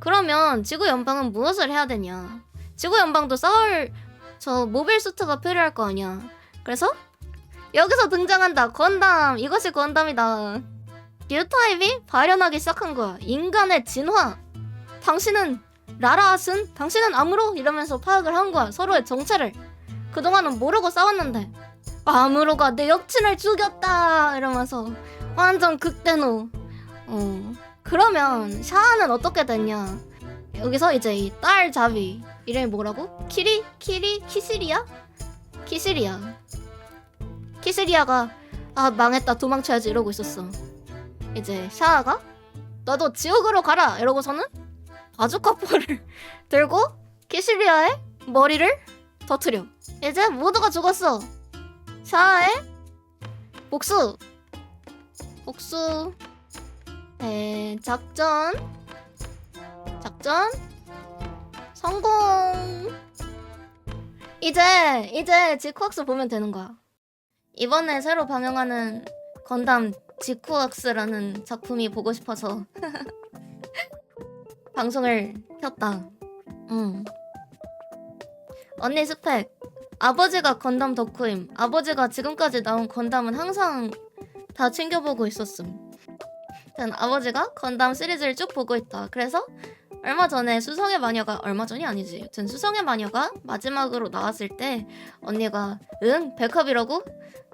그러면 지구 연방은 무엇을 해야 되냐? 지구 연방도 싸울 저 모빌 수트가 필요할 거 아니야. 그래서 여기서 등장한다. 건담. 이것이 건담이다. 뉴타입이 발현하기 시작한 거야. 인간의 진화. 당신은 라라앗은 당신은 아무로 이러면서 파악을 한 거야. 서로의 정체를. 그동안은 모르고 싸웠는데 아무로가 내 여친을 죽였다 이러면서 완전 극대노. 그러면 샤아는 어떻게 됐냐? 여기서 이제 이 딸 자비 이름이 뭐라고? 키시리야? 키시리아가 아 망했다 도망쳐야지 이러고 있었어. 이제 샤아가 너도 지옥으로 가라 이러고서는 바주카포를 들고 키시리아의 머리를 터트려. 이제 모두가 죽었어. 샤아의 복수 작전 성공. 이제 지쿠악스 보면 되는 거야. 이번에 새로 방영하는 건담 지쿠악스라는 작품이 보고 싶어서 방송을 켰다. 언니 스펙. 아버지가 건담 덕후임. 아버지가 지금까지 나온 건담은 항상 다 챙겨보고 있었음. 전 아버지가 건담 시리즈를 쭉 보고 있다. 그래서 얼마 전에 수성의 마녀가 얼마 전이 아니지. 여튼 수성의 마녀가 마지막으로 나왔을 때 언니가 응? 백합이라고?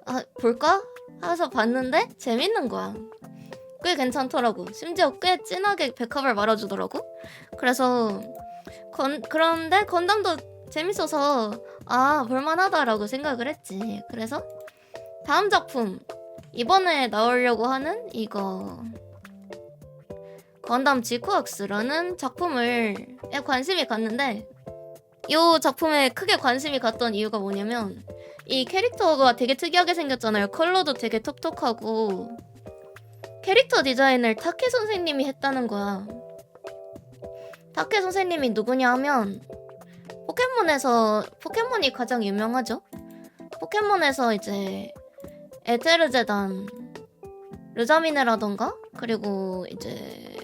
아 볼까? 하면서 봤는데 재밌는 거야. 꽤 괜찮더라고. 심지어 꽤 진하게 백합을 말아주더라고. 그래서 그런데 건담도 재밌어서 아 볼만하다라고 생각을 했지. 그래서 다음 작품 이번에 나오려고 하는 이거 건담 지쿠악스라는 작품을 관심이 갔는데 이 작품에 크게 관심이 갔던 이유가 뭐냐면 이 캐릭터가 되게 특이하게 생겼잖아요. 컬러도 되게 톡톡하고 캐릭터 디자인을 타케 선생님이 했다는 거야. 타케 선생님이 누구냐 하면 포켓몬이 가장 유명하죠. 포켓몬에서 이제 에테르제단 르자미네라던가 그리고 이제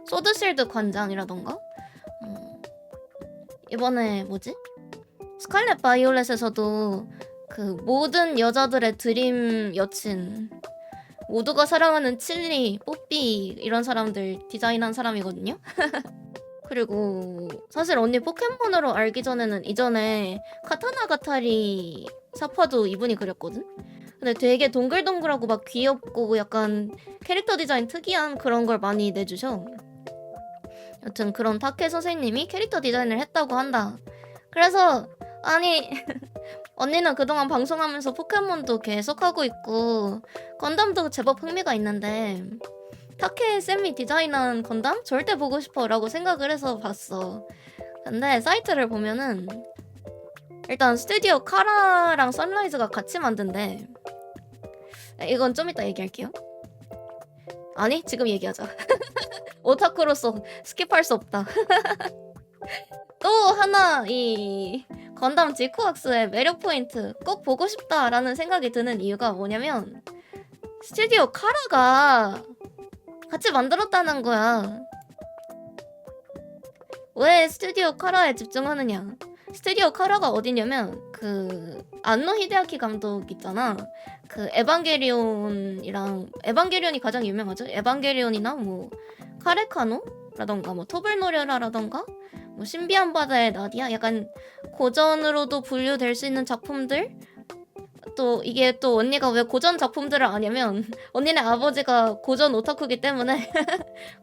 소드실드 관장이라던가 이번에 뭐지? 스칼렛 바이올렛에서도 그 모든 여자들의 드림 여친 모두가 사랑하는 칠리, 뽀삐 이런 사람들 디자인한 사람이거든요. 그리고 사실 언니 포켓몬으로 알기 전에는 이전에 카타나 가타리 사파도 이분이 그렸거든? 근데 되게 동글동글하고 막 귀엽고 약간 캐릭터 디자인 특이한 그런 걸 많이 내주셔. 여튼 그런 타케 선생님이 캐릭터 디자인을 했다고 한다. 그래서 아니 언니는 그동안 방송하면서 포켓몬도 계속 하고 있고 건담도 제법 흥미가 있는데 타케 쌤이 디자인한 건담 절대 보고 싶어 라고 생각을 해서 봤어. 근데 사이트를 보면은 일단 스튜디오 카라랑 선라이즈가 같이 만든대. 이건 좀 이따 얘기할게요. 아니 지금 얘기하자. 오타쿠로서 스킵할 수 없다. 또 하나 이 건담 지쿠악스의 매력 포인트 꼭 보고 싶다라는 생각이 드는 이유가 뭐냐면 스튜디오 카라가 같이 만들었다는 거야. 왜 스튜디오 카라에 집중하느냐? 스튜디오 카라가 어디냐면 그 안노 히데아키 감독 있잖아. 그 에반게리온이 가장 유명하죠. 에반게리온이나 뭐 카레카노라던가 뭐 토블노려라라던가 뭐 신비한 바다의 나디아 약간 고전으로도 분류될 수 있는 작품들. 또 이게 또 언니가 왜 고전 작품들을 아냐면 언니네 아버지가 고전 오타쿠기 때문에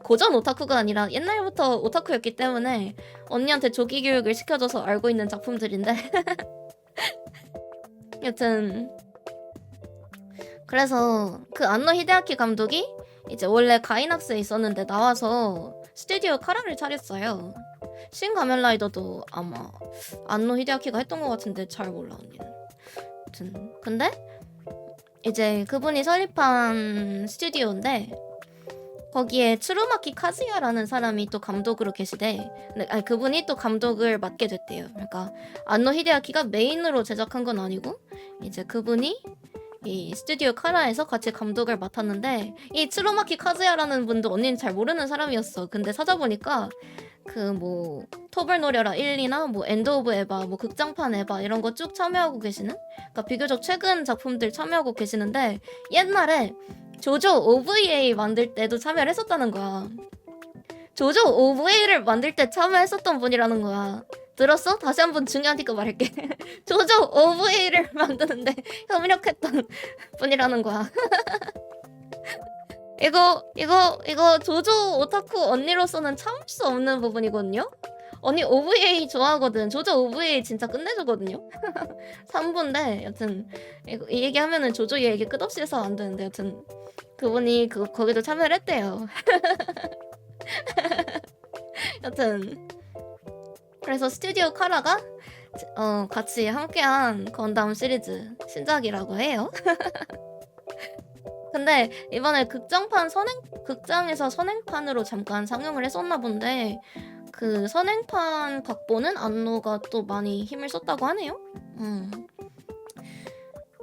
고전 오타쿠가 아니라 옛날부터 오타쿠였기 때문에 언니한테 조기 교육을 시켜줘서 알고 있는 작품들인데 여튼 그래서 그 안노 히데아키 감독이 이제 원래 가이낙스에 있었는데 나와서 스튜디오 카라를 차렸어요. 신 가면라이더도 아마 안노 히데아키가 했던 것 같은데 잘 몰라 언니는. 근데 이제 그분이 설립한 스튜디오인데 거기에 추루마키 카즈야라는 사람이 또 감독으로 계시대. 근데 아니 그분이 또 감독을 맡게 됐대요. 그러니까 안노 히데아키가 메인으로 제작한 건 아니고 이제 그분이 이 스튜디오 카라에서 같이 감독을 맡았는데 이 추루마키 카즈야라는 분도 언니는 잘 모르는 사람이었어. 근데 찾아보니까 그 뭐 톱을 노려라 1, 2나 뭐 엔드 오브 에바, 뭐 극장판 에바 이런 거 쭉 참여하고 계시는, 그러니까 비교적 최근 작품들 참여하고 계시는데 옛날에 조조 OVA 만들 때도 참여를 했었다는 거야. 조조 OVA를 만들 때 참여했었던 분이라는 거야. 들었어? 다시 한번 중요하니까 말할게. 조조 OVA를 만드는데 협력했던 분이라는 거야. 이거 조조 오타쿠 언니로서는 참을 수 없는 부분이거든요. 언니 OVA 좋아하거든. 조조 OVA 진짜 끝내주거든요. 3부인데 여튼 이 얘기하면은 조조 얘기 끝없이 해서 안 되는데 여튼 그분이 거기도 참여를 했대요. 여튼 그래서 스튜디오 카라가 같이 함께한 건담 시리즈 신작이라고 해요. 근데 이번에 극장에서 선행판으로 잠깐 상영을 했었나 본데 그 선행판 각본은 안노가 또 많이 힘을 썼다고 하네요.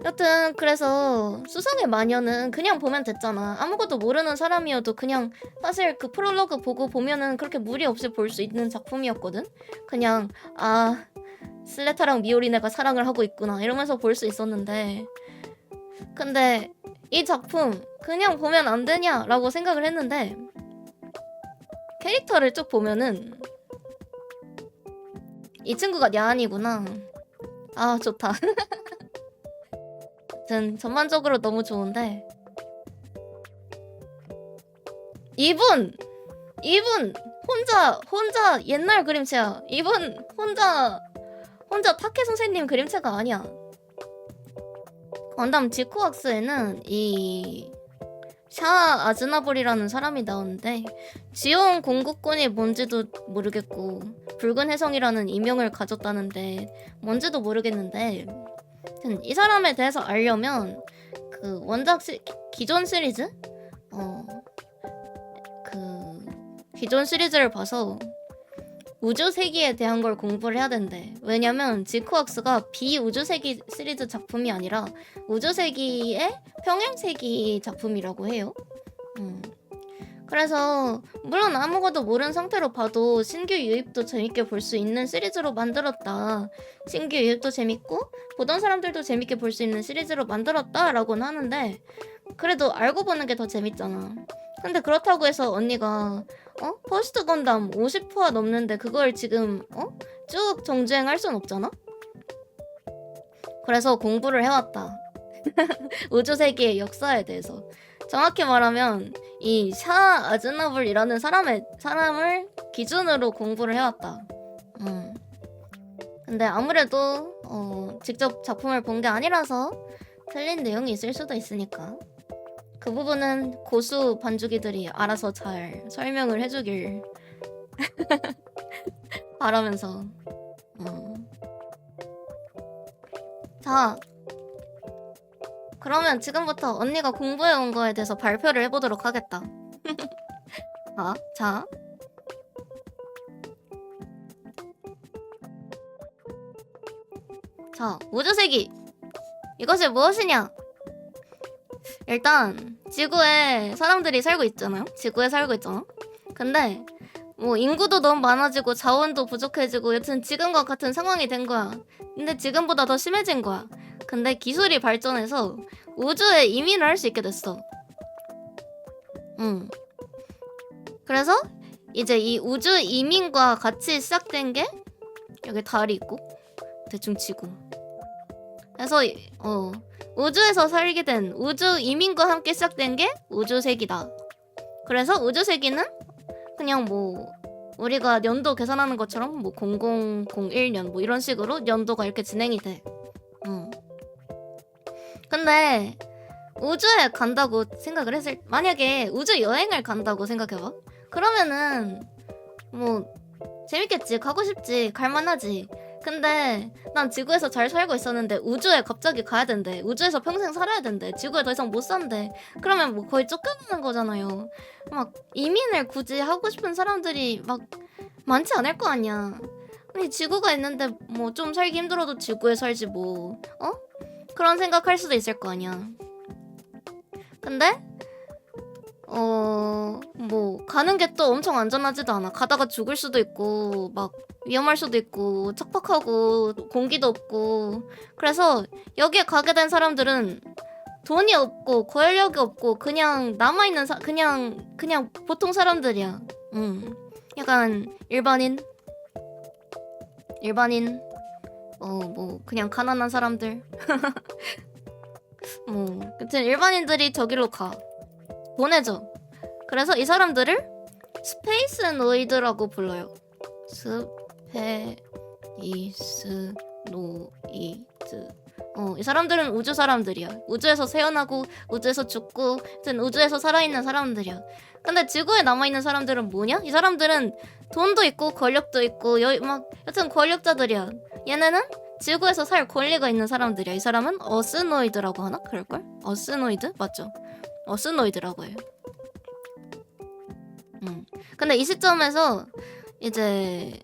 여튼 그래서 수성의 마녀는 그냥 보면 됐잖아. 아무것도 모르는 사람이어도 그냥 사실 그 프롤로그 보고 보면은 그렇게 무리 없이 볼 수 있는 작품이었거든. 그냥 아 슬레타랑 미오리네가 사랑을 하고 있구나 이러면서 볼 수 있었는데, 근데 이 작품 그냥 보면 안 되냐라고 생각을 했는데 캐릭터를 쭉 보면은 이 친구가 야한이구나. 아 좋다. 전반적으로 너무 좋은데 이분 혼자 옛날 그림체야. 이분 혼자 타케 선생님 그림체가 아니야. 건담 지코왁스에는 이 샤 아즈나블이라는 사람이 나오는데 지온 공국군이 뭔지도 모르겠고 붉은 혜성이라는 이명을 가졌다는데 뭔지도 모르겠는데, 이 사람에 대해서 알려면 그 원작 기존 시리즈 그 기존 시리즈를 봐서 우주세기에 대한 걸 공부를 해야 된대. 왜냐면 지코왁스가 비우주세기 시리즈 작품이 아니라 우주세기의 평행세기 작품이라고 해요. 그래서 물론 아무것도 모르는 상태로 봐도 신규 유입도 재밌게 볼 수 있는 시리즈로 만들었다. 신규 유입도 재밌고 보던 사람들도 재밌게 볼 수 있는 시리즈로 만들었다라고는 하는데 그래도 알고 보는 게 더 재밌잖아. 근데 그렇다고 해서 언니가 퍼스트 건담 50화가 넘는데 그걸 지금 쭉 정주행할 순 없잖아? 그래서 공부를 해왔다. 우주세계의 역사에 대해서. 정확히 말하면 이 샤 아즈나블이라는 사람을 기준으로 공부를 해왔다. 근데 아무래도 직접 작품을 본 게 아니라서 틀린 내용이 있을 수도 있으니까 그 부분은 고수 반주기들이 알아서 잘 설명을 해주길 바라면서 자, 그러면 지금부터 언니가 공부해온 거에 대해서 발표를 해보도록 하겠다. 자, 우주세기 이것이 무엇이냐? 일단 지구에 사람들이 살고 있잖아요. 지구에 살고 있잖아. 근데 뭐 인구도 너무 많아지고 자원도 부족해지고 여튼 지금과 같은 상황이 된 거야. 근데 지금보다 더 심해진 거야. 근데 기술이 발전해서 우주에 이민을 할 수 있게 됐어. 그래서 이제 이 우주 이민과 같이 시작된 게 여기 달이 있고 대충 지구. 그래서 우주에서 살게 된 우주 이민과 함께 시작된 게 우주세기다. 그래서 우주세기는 그냥 뭐 우리가 연도 계산하는 것처럼 뭐 0001년 뭐 이런 식으로 연도가 이렇게 진행이 돼. 근데 우주에 간다고 생각을 했을, 만약에 우주 여행을 간다고 생각해봐. 그러면은 뭐 재밌겠지, 가고 싶지, 갈만하지. 근데 난 지구에서 잘 살고 있었는데 우주에 갑자기 가야 된대. 우주에서 평생 살아야 된대. 지구에 더 이상 못 산대. 그러면 뭐 거의 쫓겨나는 거잖아요. 막 이민을 굳이 하고 싶은 사람들이 막 많지 않을 거 아니야. 아니 지구가 있는데 뭐 좀 살기 힘들어도 지구에 살지 뭐. 그런 생각할 수도 있을 거 아니야. 근데 뭐 가는 게 또 엄청 안전하지도 않아. 가다가 죽을 수도 있고 막 위험할 수도 있고 척박하고 공기도 없고. 그래서 여기에 가게 된 사람들은 돈이 없고 권력이 없고 그냥 남아있는 그냥 보통 사람들이야. 약간 일반인 뭐 그냥 가난한 사람들. 뭐 아무튼 일반인들이 저기로 가. 보내줘. 그래서 이 사람들을 스페이스 노이드라고 불러요. 스페이스 노이드. 이 사람들은 우주 사람들이야. 우주에서 태어나고 우주에서 죽고 하여튼 우주에서 살아있는 사람들이야. 근데 지구에 남아있는 사람들은 뭐냐? 이 사람들은 돈도 있고 권력도 있고 막 여튼 권력자들이야. 얘네는 지구에서 살 권리가 있는 사람들이야. 이 사람은 어스노이드라고 하나? 그럴걸? 어스노이드? 맞죠? 어스노이드라고 해요. 근데 이 시점에서 이제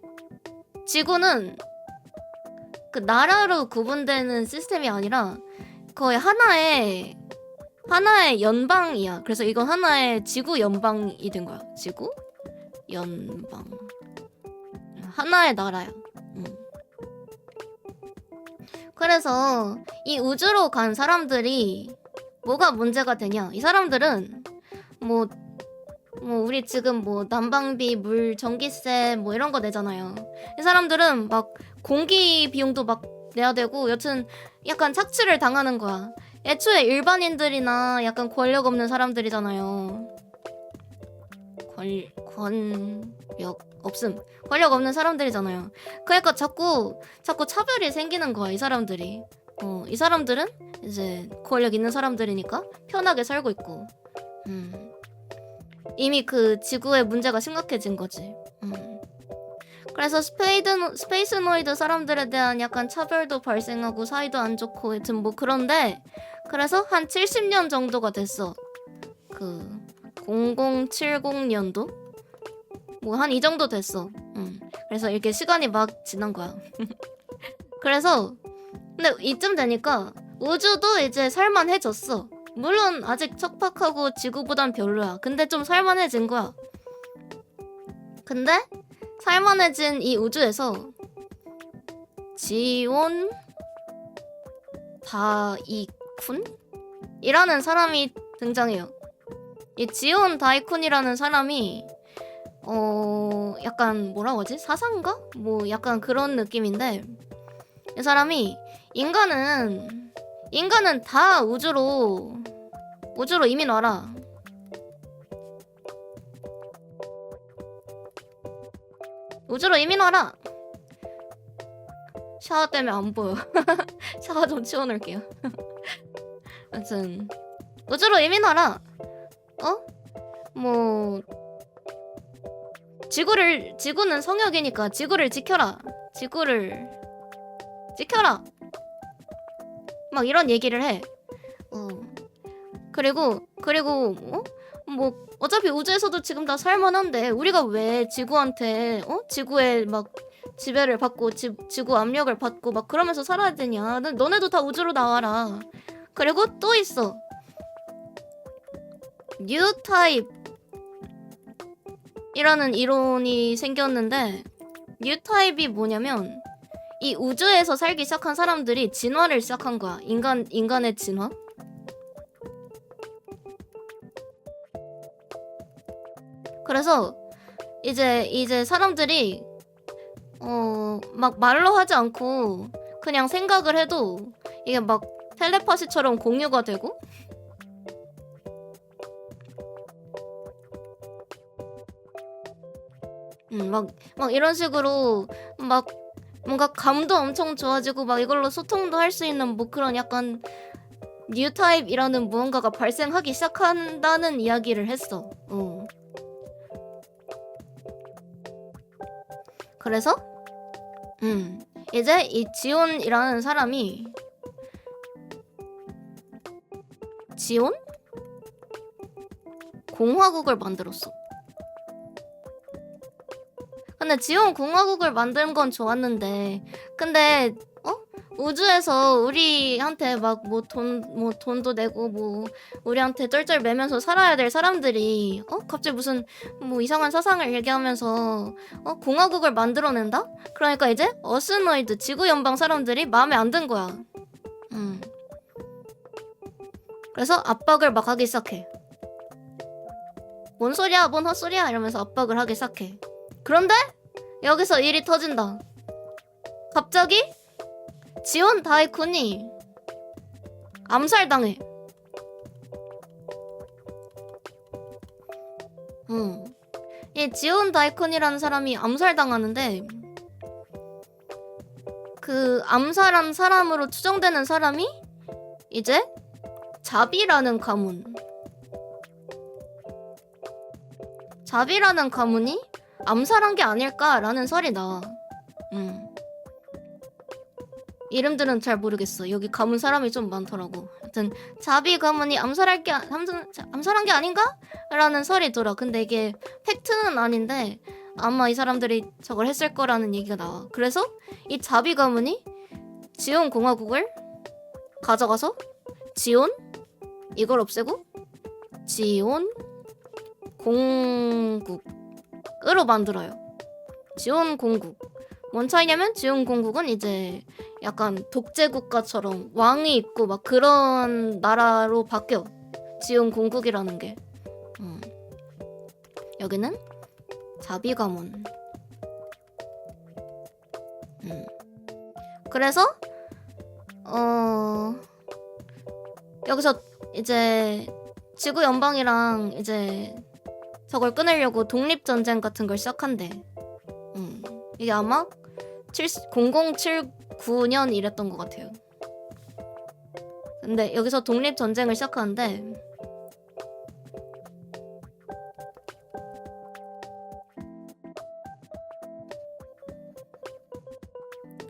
지구는 그 나라로 구분되는 시스템이 아니라 거의 하나의 연방이야. 그래서 이건 하나의 지구 연방이 된 거야. 지구 연방. 하나의 나라야. 그래서 이 우주로 간 사람들이 뭐가 문제가 되냐? 이 사람들은 뭐 우리 지금 뭐 난방비, 물, 전기세 뭐 이런 거 내잖아요. 이 사람들은 막 공기 비용도 막 내야 되고 여튼 약간 착취를 당하는 거야. 애초에 일반인들이나 약간 권력 없는 사람들이잖아요. 권력 없는 사람들이잖아요. 그러니까 자꾸 차별이 생기는 거야, 이 사람들이. 이 사람들은 이제 권력 있는 사람들이니까 편하게 살고 있고. 이미 그 지구의 문제가 심각해진 거지. 그래서 스페이스 노이드 사람들에 대한 약간 차별도 발생하고 사이도 안 좋고 하여튼 뭐 그런데 그래서 한 70년 정도가 됐어. 그 0070년도? 뭐 한 이 정도 됐어. 그래서 이렇게 시간이 막 지난 거야. 그래서 근데 이쯤 되니까 우주도 이제 살만해졌어. 물론 아직 척박하고 지구보단 별로야. 근데 좀 살만해진 거야. 근데 살만해진 이 우주에서 지온 다이쿤이라는 사람이 등장해요. 이 지온 다이쿤이라는 사람이 약간 뭐라고 하지? 사상가? 뭐 약간 그런 느낌인데 이 사람이 인간은 다 우주로 이민 와라. 우주로 이민 와라. 샤워 때문에 안 보여. 샤워 좀 치워놓을게요. 아무튼 우주로 이민 와라. 뭐 지구는 성역이니까 지구를 지켜라. 막 이런 얘기를 해. 그리고 뭐 어차피 우주에서도 지금 다 살만한데 우리가 왜 지구한테 지구에 막 지배를 받고 지구 압력을 받고 막 그러면서 살아야 되냐? 너네도 다 우주로 나와라. 그리고 또 있어. 뉴 타입이라는 이론이 생겼는데 뉴 타입이 뭐냐면 이 우주에서 살기 시작한 사람들이 진화를 시작한 거야. 인간의 진화. 그래서 이제 사람들이 막 말로 하지 않고 그냥 생각을 해도 이게 막 텔레파시처럼 공유가 되고 막 이런 식으로 막 뭔가 감도 엄청 좋아지고 막 이걸로 소통도 할 수 있는 뭐 그런 약간 뉴 타입이라는 무언가가 발생하기 시작한다는 이야기를 했어. 그래서 이제 이 지온이라는 사람이 지온 공화국을 만들었어. 근데 지온 공화국을 만든 건 좋았는데 근데 우주에서 우리한테 막 뭐 돈도 내고 뭐 우리한테 쩔쩔 매면서 살아야 될 사람들이 갑자기 무슨 뭐 이상한 사상을 얘기하면서 공화국을 만들어낸다? 그러니까 이제 어스노이드 지구 연방 사람들이 마음에 안 든 거야. 그래서 압박을 막 하기 시작해. 뭔 소리야, 뭔 헛소리야 이러면서 압박을 하기 시작해. 그런데 여기서 일이 터진다. 갑자기 지온 다이쿤이 암살당해. 이 지온 다이쿤이라는 사람이 암살당하는데 그 암살한 사람으로 추정되는 사람이 이제 자비라는 가문. 자비라는 가문이 암살한 게 아닐까라는 설이 나와. 이름들은 잘 모르겠어. 여기 가문 사람이 좀 많더라고. 하여튼 자비 가문이 암살한 게 아닌가? 라는 설이 돌아. 근데 이게 팩트는 아닌데 아마 이 사람들이 저걸 했을 거라는 얘기가 나와. 그래서 이 자비 가문이 지온 공화국을 가져가서 지온 이걸 없애고 지온 공국으로 만들어요. 지온 공국. 뭔 차이냐면 지온 공국은 이제 약간 독재 국가처럼 왕이 있고 막 그런 나라로 바뀌어. 지온 공국이라는 게. 여기는 자비 가문. 그래서 여기서 이제 지구 연방이랑 이제 저걸 끊으려고 독립 전쟁 같은 걸 시작한대. 이게 아마 0079년 이랬던 것 같아요. 근데 여기서 독립 전쟁을 시작하는데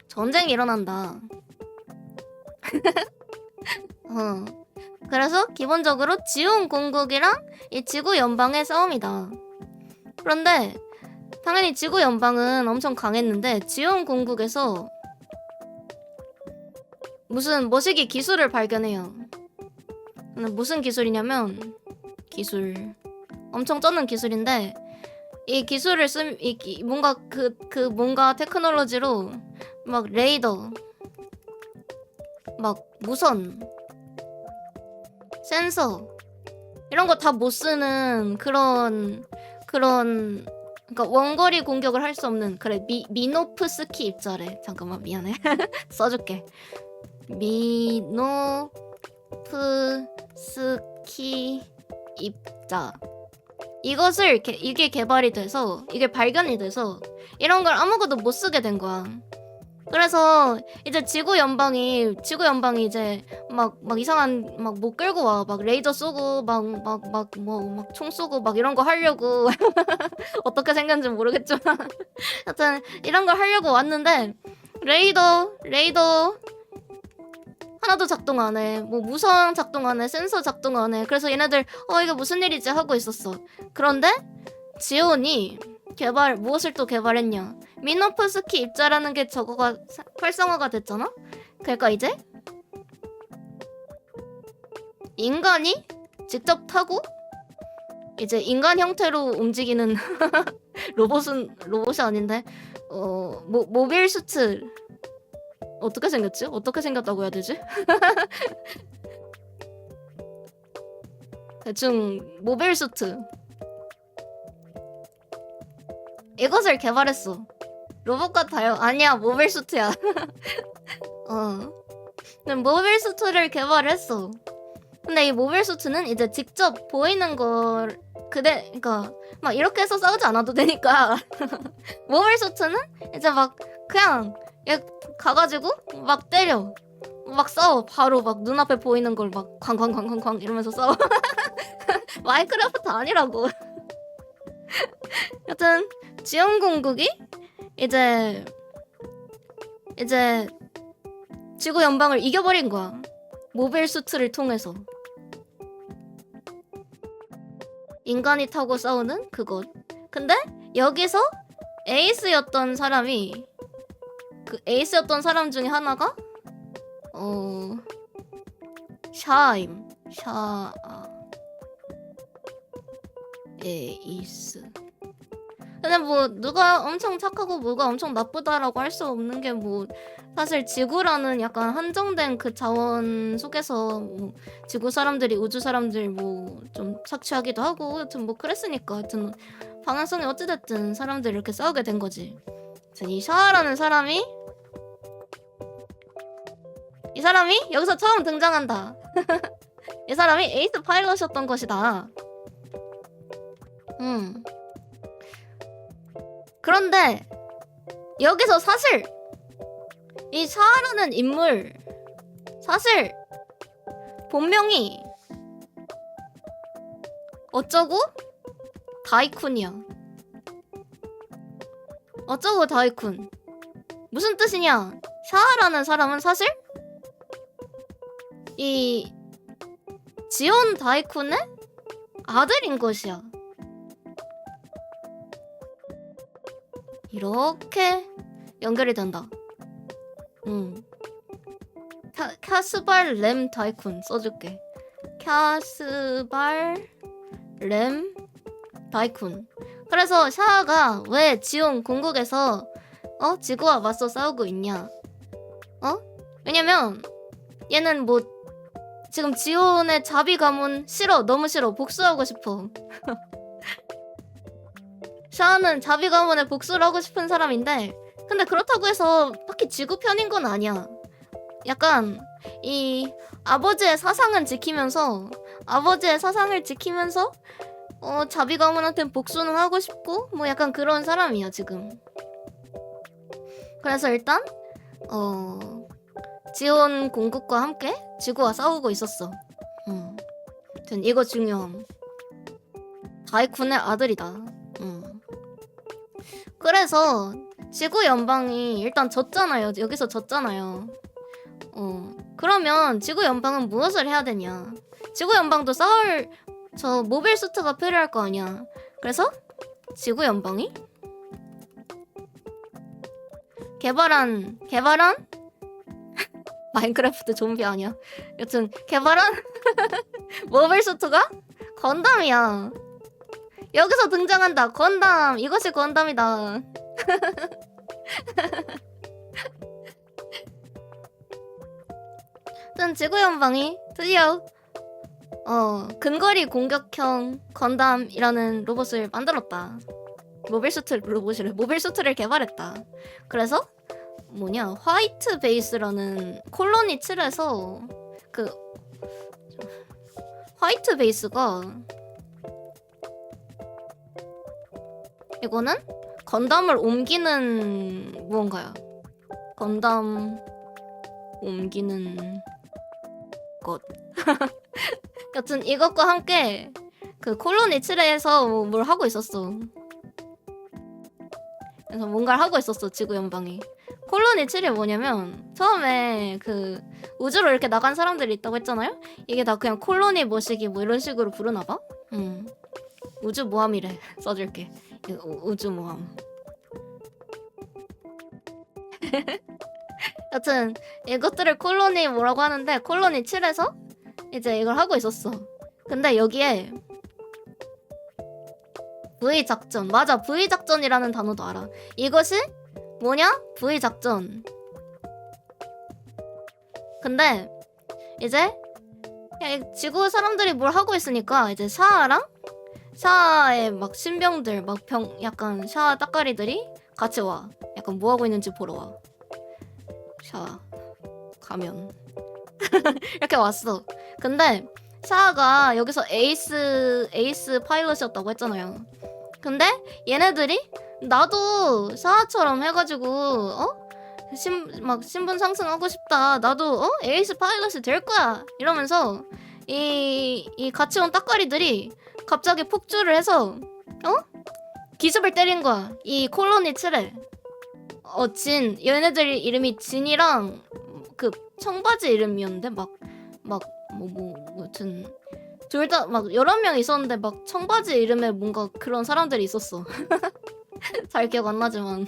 전쟁이 일어난다. 그래서 기본적으로 지온 공국이랑 이 지구 연방의 싸움이다. 그런데 당연히 지구 연방은 엄청 강했는데 지온 공국에서 무슨 머시기 기술을 발견해요. 무슨 기술이냐면 엄청 쩌는 기술인데 이 기술을 뭔가 뭔가 테크놀로지로 막 레이더 막 무선 센서 이런 거 다 못 쓰는 그런 그러니까 원거리 공격을 할 수 없는 미노프스키 입자래. 잠깐만 미안해. 써줄게. 미노프스키 입자. 이게 개발이 돼서 이게 발견이 돼서 이런 걸 아무것도 못 쓰게 된 거야. 그래서 이제 지구 연방이 이제 막 이상한 막 뭐 끌고 와. 막 레이저 쏘고 막 총 쏘고 막 이런 거 하려고 어떻게 생겼는지 모르겠지만 하여튼 이런 걸 하려고 왔는데 레이더 하나도 작동 안 해. 뭐 무선 작동 안 해. 센서 작동 안 해. 그래서 얘네들 이게 무슨 일이지 하고 있었어. 그런데 지온이 무엇을 또 개발했냐? 미노프스키 입자라는 게 저거가 활성화가 됐잖아? 그러니까 이제 인간이 직접 타고 이제 인간 형태로 움직이는 로봇이 아닌데 모빌 수트 어떻게 생겼지? 어떻게 생겼다고 해야 되지? 대충 모빌 수트 이것을 개발했어. 로봇 같아요. 아니야, 모빌 수트야. 모빌 수트를 개발했어. 근데 이 모빌 수트는 이제 직접 보이는 걸 그러니까 막 이렇게 해서 싸우지 않아도 되니까 모빌 수트는 이제 막 그냥 가가지고 막 때려. 막 싸워. 바로 막 눈앞에 보이는 걸 막 쾅쾅쾅쾅쾅 이러면서 싸워. 마인크래프트 아니라고. 여튼 지온 공국이 이제 지구 연방을 이겨버린 거야. 모빌 수트를 통해서. 인간이 타고 싸우는 그것. 근데 여기서 에이스였던 사람 중에 하나가 어 샤임 에이스. 근데 뭐 누가 엄청 착하고 뭐가 엄청 나쁘다라고 할 수 없는 게 뭐 사실 지구라는 약간 한정된 그 자원 속에서 뭐 지구 사람들이 우주 사람들 뭐 좀 착취하기도 하고 여튼 뭐 그랬으니까 하여튼 방향성이 어찌됐든 사람들이 이렇게 싸우게 된 거지. 이 샤라는 사람이 여기서 처음 등장한다. 이 사람이 에이스 파일럿이었던 것이다. 그런데 여기서 사실 이 샤라는 인물 사실 본명이 어쩌고 다이쿤이야. 어쩌고 다이쿤. 무슨 뜻이냐? 샤라는 사람은 사실 이 지온 다이쿤의 아들인 것이야. 이렇게 연결이 된다. 캬스발 램 다이쿤 써줄게. 캬스발 램 다이쿤. 그래서 샤아가 왜 지온 공국에서 지구와 맞서 싸우고 있냐? 왜냐면 얘는 뭐 지금 지온의 자비 가문 싫어. 너무 싫어. 복수하고 싶어. 샤아는 자비 가문에 복수를 하고 싶은 사람인데 근데 그렇다고 해서 딱히 지구 편인 건 아니야. 약간 이 아버지의 사상을 지키면서 자비 가문한테는 복수는 하고 싶고 뭐 약간 그런 사람이야 지금. 그래서 일단 지온 공국과 함께 지구와 싸우고 있었어. 이거 중요함. 다이쿤의 아들이다. 그래서 지구 연방이 일단 졌잖아요. 여기서 졌잖아요. 그러면 지구 연방은 무엇을 해야 되냐? 지구 연방도 싸울 저 모빌 수트가 필요할 거 아니야. 그래서 지구 연방이 개발한 마인크래프트 좀비 아니야. 여튼 개발한 모빌 수트가 건담이야. 여기서 등장한다. 건담. 이것이 건담이다. 지구 연방이 드디어 근거리 공격형 건담이라는 로봇을 만들었다. 모빌 수트를 개발했다. 그래서 화이트 베이스라는 콜로니 7에서 그 화이트 베이스가 이거는 건담을 옮기는 무언가야. 건담 옮기는 것. 여튼 이것과 함께 그 콜로니 7에서 뭘 하고 있었어. 그래서 뭔가를 하고 있었어 지구 연방이. 콜로니 7이 뭐냐면 처음에 그 우주로 이렇게 나간 사람들이 있다고 했잖아요. 이게 다 그냥 콜로니 모시기 뭐 이런 식으로 부르나봐. 우주 모함이래. 써줄게. 우주 모함. 여튼 이것들을 콜로니 뭐라고 하는데 콜로니 7에서 이제 이걸 하고 있었어. 근데 여기에 V작전. 맞아. V작전이라는 단어도 알아. 이것이 뭐냐? V작전. 근데 이제 지구 사람들이 뭘 하고 있으니까 이제 샤아의 막 신병들 막 약간 샤아 따까리들이 같이 와. 약간 뭐 하고 있는지 보러 와. 샤아 가면 이렇게 왔어. 근데 샤아가 여기서 에이스 파일럿이었다고 했잖아요. 근데 얘네들이 나도 샤아처럼 해가지고 막 신분 상승하고 싶다. 나도 에이스 파일럿이 될 거야. 이러면서 이 같이 온 따까리들이 갑자기 폭주를 해서 기습을 때린 거야. 이 콜로니 7에. 진. 얘네들 이름이 진이랑 그 청바지 이름이었는데 여튼 둘 다 막 여러 명 있었는데 막 청바지 이름에 뭔가 그런 사람들이 있었어. 잘 기억 안 나지만.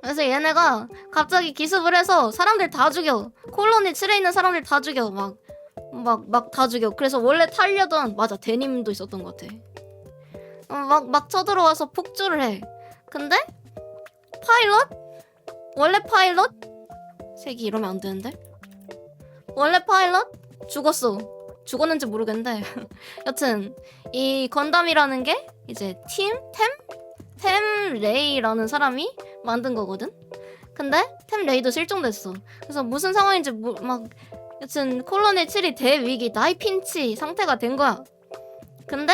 그래서 얘네가 갑자기 기습을 해서 사람들 다 죽여. 콜로니 7에 있는 사람들 다 죽여. 막 다 죽여. 그래서 원래 타려던, 맞아, 데님도 있었던 것 같아. 막 쳐들어와서 폭주를 해. 근데 원래 파일럿? 색이 이러면 안 되는데? 원래 파일럿? 죽었어. 죽었는지 모르겠는데 여튼 이 건담이라는 게 이제 템 레이라는 사람이 만든 거거든. 근데 템 레이도 실종됐어. 그래서 무슨 상황인지 막 여튼 콜로니 7이 대위기 나이핀치 상태가 된 거야. 근데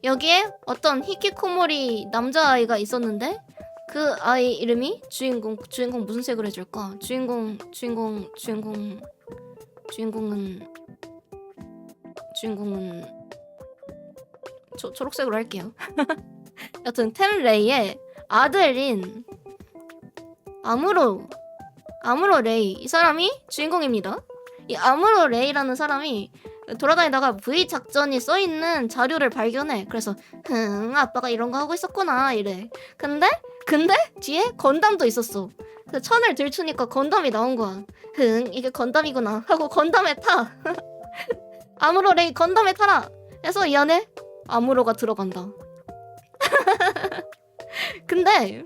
여기에 어떤 히키코모리 남자아이가 있었는데 그 아이 이름이 주인공 무슨 색으로 해줄까? 주인공은 초록색으로 할게요. 여튼 템레이의 아들인 아무로 레이, 이 사람이 주인공입니다. 이 아무로 레이라는 사람이 돌아다니다가 V 작전이 써있는 자료를 발견해. 그래서 아빠가 이런 거 하고 있었구나 이래. 근데 뒤에 건담도 있었어. 그 천을 들추니까 건담이 나온 거야. 이게 건담이구나 하고 건담에 타. 아무로 레이 건담에 타라 해서 이 안에 아무로가 들어간다. 근데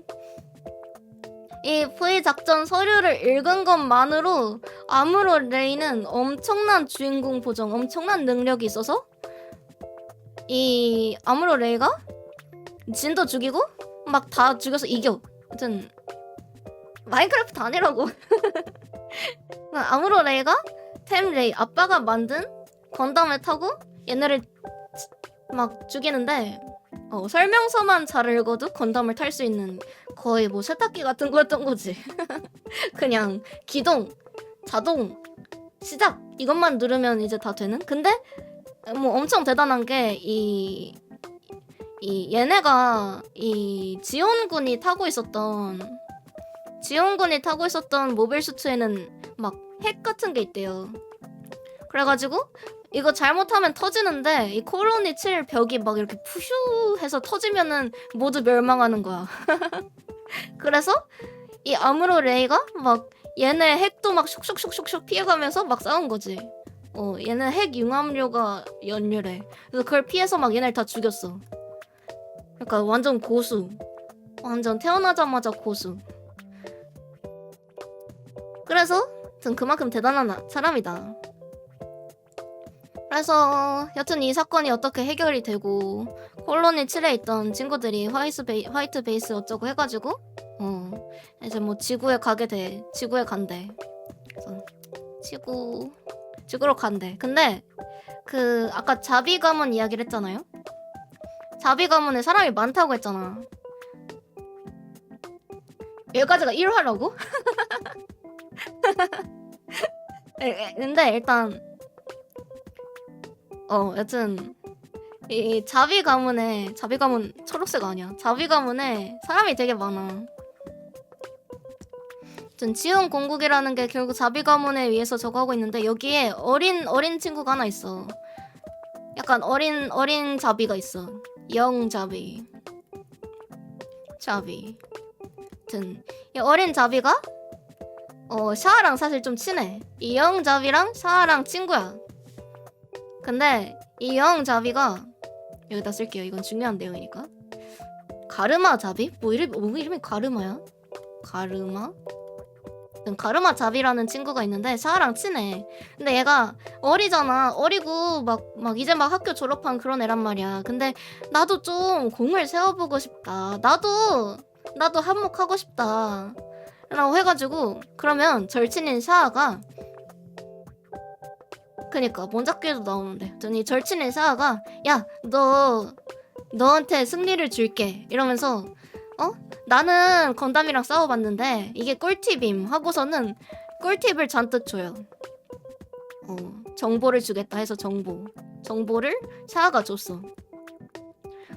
이 V 작전 서류를 읽은 것만으로 아무로 레이는 엄청난 주인공 보정, 엄청난 능력이 있어서 이 아무로 레이가 진도 죽이고 막 다 죽여서 이겨. 하여튼 마인크래프트 아니라고. 아무로 레이가 템 레이 아빠가 만든 건담을 타고 얘네를 막 죽이는데 설명서만 잘 읽어도 건담을 탈 수 있는 거의 뭐 세탁기 같은 거였던 거지. 그냥 기동, 자동, 시작 이것만 누르면 이제 다 되는. 근데 뭐 엄청 대단한 게 얘네가 이 지온군이 타고 있었던 모빌 수트에는 막 핵 같은 게 있대요. 그래가지고 이거 잘못하면 터지는데 이 콜로니 7 벽이 막 이렇게 푸슈 해서 터지면은 모두 멸망하는 거야. 그래서 이 아무로 레이가 막 얘네 핵도 막 슉슉슉슉슉 피해가면서 막 싸운 거지. 얘는 핵 융합류가 연료래. 그래서 그걸 피해서 막 얘네를 다 죽였어. 그러니까 완전 고수. 완전 태어나자마자 고수. 그래서 그만큼 대단한 사람이다. 그래서 여튼 이 사건이 어떻게 해결이 되고 콜로니 7에 있던 친구들이 화이트 베이스 어쩌고 해가지고 이제 뭐 지구에 간대. 그래서 지구로 간대. 근데 그 아까 자비 가문 이야기를 했잖아요. 자비 가문에 사람이 많다고 했잖아. 여기까지가 1화라고? 근데 일단 여튼 이 자비 가문 초록색 아니야. 자비 가문에 사람이 되게 많아. 여튼 지온 공국이라는 게 결국 자비 가문에 의해서 저거 하고 있는데 여기에 어린 친구가 하나 있어. 약간 어린 자비가 있어. 영 자비. 여튼 이 어린 자비가 샤아랑 사실 좀 친해. 이 영 자비랑 샤아랑 친구야. 근데 이 영 자비가 여기다 쓸게요. 이건 중요한 내용이니까. 가르마 자비? 뭐 이름이 가르마야? 가르마 자비라는 친구가 있는데 샤아랑 친해. 근데 얘가 어리잖아. 어리고 막 이제 막 학교 졸업한 그런 애란 말이야. 근데 나도 좀 공을 세워보고 싶다. 나도 한몫하고 싶다. 라고 해가지고 그러면 절친인 샤아가 그니까 몬작귀에도 나오는데 이 절친인 샤아가 야 너한테 승리를 줄게 이러면서 나는 건담이랑 싸워봤는데 이게 꿀팁임 하고서는 꿀팁을 잔뜩 줘요. 정보를 주겠다 해서 정보를 샤아가 줬어.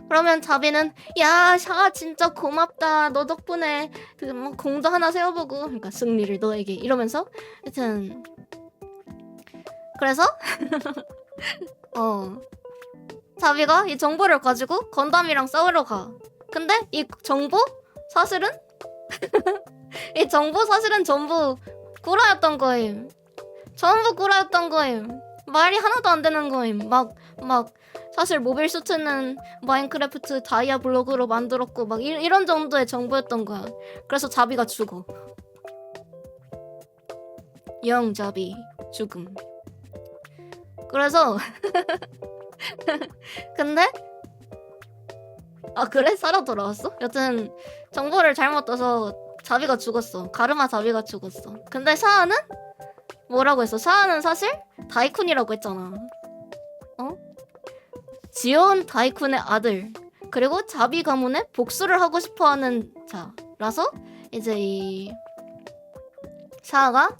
그러면 자비는 야 샤아 진짜 고맙다. 너 덕분에 뭐 공도 하나 세워보고 그러니까 승리를 너에게 이러면서 하여튼 그래서 자비가 이 정보를 가지고 건담이랑 싸우러 가. 근데 이 정보 사실은 이 정보 사실은 전부 구라였던 거임. 전부 구라였던 거임. 말이 하나도 안 되는 거임. 막 사실 모빌 수트는 마인크래프트 다이아 블록으로 만들었고 막 이런 정도의 정보였던 거야. 그래서 자비가 죽어. 영자비 죽음. 그래서 근데 그래? 살아 돌아왔어? 여튼 정보를 잘못 떠서 자비가 죽었어. 가르마 자비가 죽었어. 근데 샤아는 뭐라고 했어? 샤아는 사실 다이쿤이라고 했잖아. 어? 지온 다이쿤의 아들. 그리고 자비 가문의 복수를 하고 싶어하는 자라서 이제 이 샤아가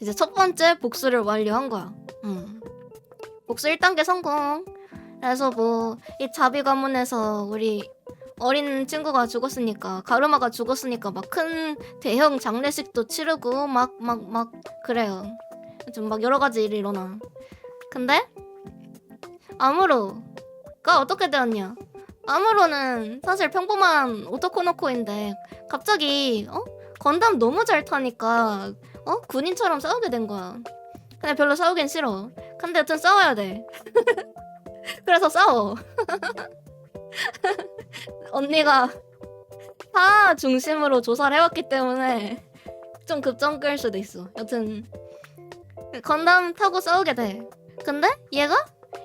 이제 첫 번째 복수를 완료한 거야. 복수 1단계 성공. 그래서 뭐 이 자비 가문에서 우리 어린 친구가 죽었으니까 가르마가 죽었으니까 막 큰 대형 장례식도 치르고 막 그래요. 좀 막 여러 가지 일이 일어나. 근데 아무로가 어떻게 되었냐? 아무로는 사실 평범한 오토코노코인데 갑자기 건담 너무 잘 타니까 군인처럼 싸우게 된 거야. 근데 별로 싸우긴 싫어. 근데 여튼 싸워야 돼. 그래서 싸워. 언니가 파 중심으로 조사를 해왔기 때문에 좀 급정거일 수도 있어. 여튼 건담 타고 싸우게 돼. 근데 얘가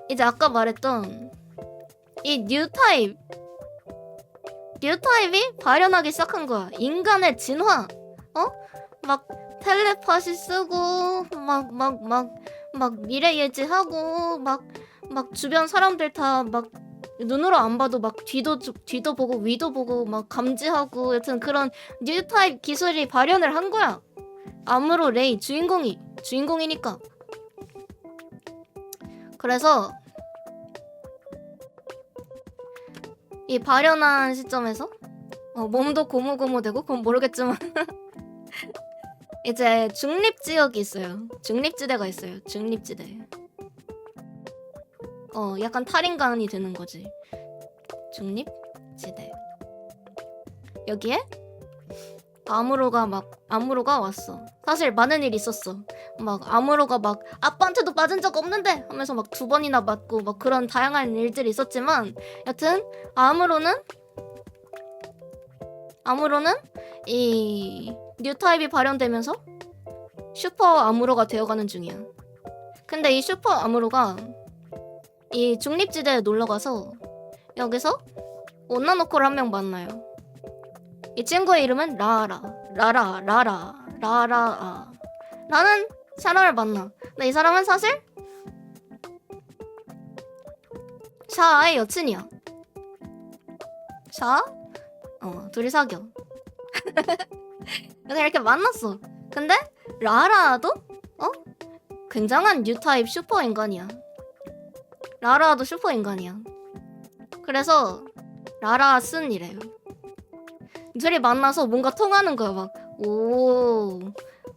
이제 아까 말했던 이 뉴타입이 발현하기 시작한 거야. 인간의 진화. 막 텔레파시 쓰고 막 미래 예지하고 막 주변 사람들 다 막 눈으로 안 봐도 막 뒤도 보고 위도 보고 막 감지하고 여튼 그런 뉴 타입 기술이 발현을 한 거야. 아무로 레이 주인공이니까. 그래서 이 발현한 시점에서 몸도 고무고무되고 그건 모르겠지만 이제 중립지역이 있어요. 중립지대가 있어요. 중립지대. 약간 탈인간이 되는 거지. 중립지대. 여기에 아무로가 왔어. 사실 많은 일이 있었어. 막 아무로가 막 아빠한테도 맞은 적 없는데 하면서 막 2번이나 맞고 막 그런 다양한 일들이 있었지만 여튼 아무로는 이 뉴타입이 발현되면서 슈퍼 아무로가 되어가는 중이야. 근데 이 슈퍼 아무로가 이 중립지대에 놀러가서 여기서 온나노코를 한 명 만나요. 이 친구의 이름은 라라. 나는 샤라를 만나. 근데 이 사람은 사실 샤아의 여친이야. 샤아? 둘이 사겨. 그냥 이렇게 만났어. 근데 라라도 굉장한 뉴타입 슈퍼인간이야. 라라도 슈퍼인간이야. 그래서 라라 쓴이래요. 둘이 만나서 뭔가 통하는 거야. 막